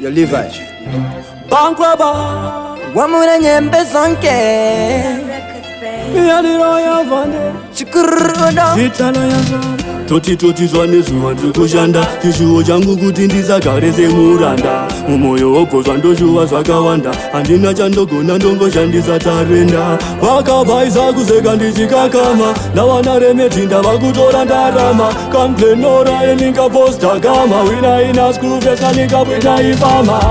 Yo Levi Bankraba Wamura nyembe zonke Miyadiro ya vande Chikurudo Zitala ya zara Toti zwane zuwa ndikushanda Chishuwo changu kuti ndisagare semuranda Mumoyo wokozwa ndoshuwa zvakawanda Handina chandogona ndongoshandisa tarenda Vakabvaisa kuseka ndichikakama Ndawana remeti ndava kutora ndarama Kamplenora eninga posta kama Wina ina skufeska nikapwita ifama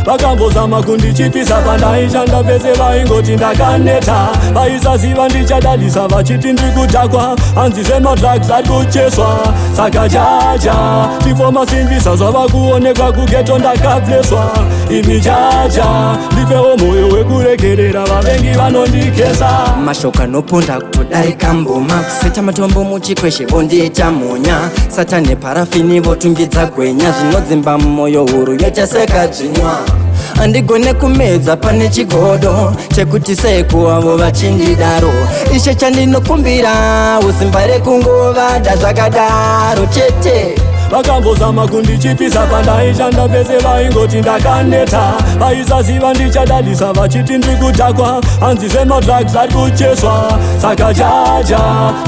Vakambozama kundichipisa pandaishanda pese vaingoti ndakaneta Vaisaziva ndichadadisa vachiti ndikudhakwa Hanzi zemadrugs ari kucheswa Saka jaja tifoma simbisa zvava kuonekwa kugeto ndakableswa Imi jaja ndifewo moyo wekuregerera vavengi vanondikesa Mashoka noponda kutodarika mboma Kuseta matombo muchikweshe vondiita monya Satane parafini votungidza gwenya Zvinodzimba mumoyo huru yochaseka dzimwa Andigone kumedza pane chigodo Chekuti seku avo vachindidaro Ishe chandinokumbira usimbare kungova dazvakadaro chete Vakambozama kundichipisa pandaishanda pese vaingoti ndakaneta Vaisaziva ndichadadisa vachiti ndikudhakwa Hanzi zemadrugs ari kucheswa Saka jaja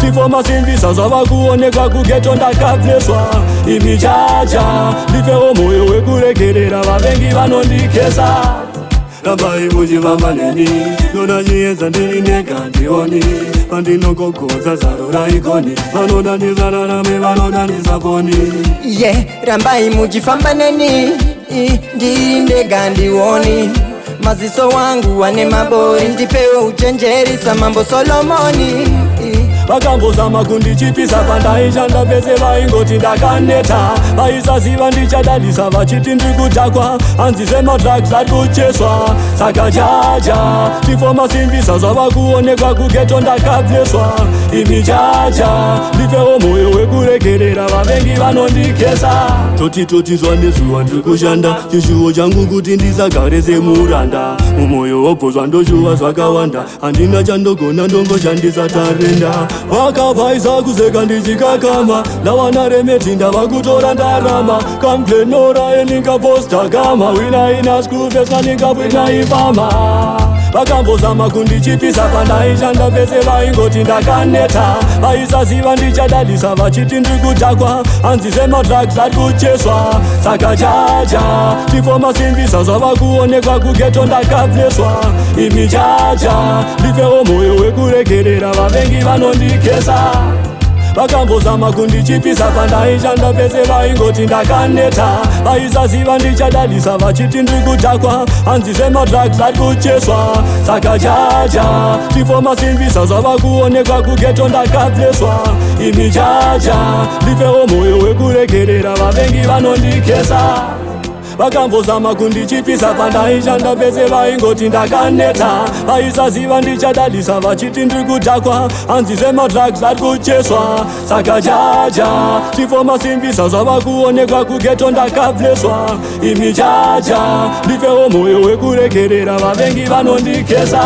tifoma simbisa zvava kuonekwa kugeto ndakableswa Imi jaja ndifewo moyo wekuregerera vavengi vanondikesa Rambai muchifamba neni Nona chiedza ndiri nega ndioni Pandinogogodza zaro raigoni Vanoda ndisararame vanoda ndisaponi Rambai muchifamba neni Ndiri ndega ndioni Maziso wangu wane mabori Ndipewe uchenjeri samambo Solomoni Vakambozama kundichipisa pandaishanda pese vaingoti ndakaneta Vaisaziva ndichadadisa vachiti ndikudhakwa Hanzi zemadrugs ari kucheswa Saka jaja tifoma simbisa zvava kuonekwa kugeto ndakableswa Imi jaja ndifewo moyo wekuregerera vavengi vanondikesa Toti zwane zuwa ndikushanda Chishuwo changu kuti ndisagare semuranda Mumoyo wobhozwa ndoshuwa zvakawanda Handina chandogona ndongoshandisa tarenda Vakabvaisa kuseka ndichikakama Ndawana remeti ndava kutora ndarama Kamplenora eninga posta kama Wina ina skufeska nikapwita ifama Vakambozama kundichipisa pandaishanda pese vaingoti ndakaneta Vaisaziva ndichadadisa vachiti ndikudhakwa Hanzi zemadrugs ari kucheswa Saka jaja tifoma simbisa zvava kuonekwa kugeto ndakableswa Imi jaja ndifewo moyo wekuregerera vavengi vanondikesa Vakambozama kundichipisa pandaishanda pese vaingoti ndakaneta Vaisaziva ndichadadisa vachiti ndikudhakwa Hanzi zemadrugs ari kucheswa Saka jaja tifoma simbisa zvava kuonekwa kugeto ndakableswa Imi jaja ndifewo moyo wekuregerera vavengi vanondikesa Vakambozama kundichipisa pandaishanda pese vaingoti ndakaneta Vaisaziva ndichadadisa vachiti ndikudhakwa Hanzi zemadrugs ari kucheswa Saka jaja tifoma simbisa zvava kuonekwa kugeto ndakableswa Imi jaja ndifewo moyo wekuregerera vavengi vanondikesa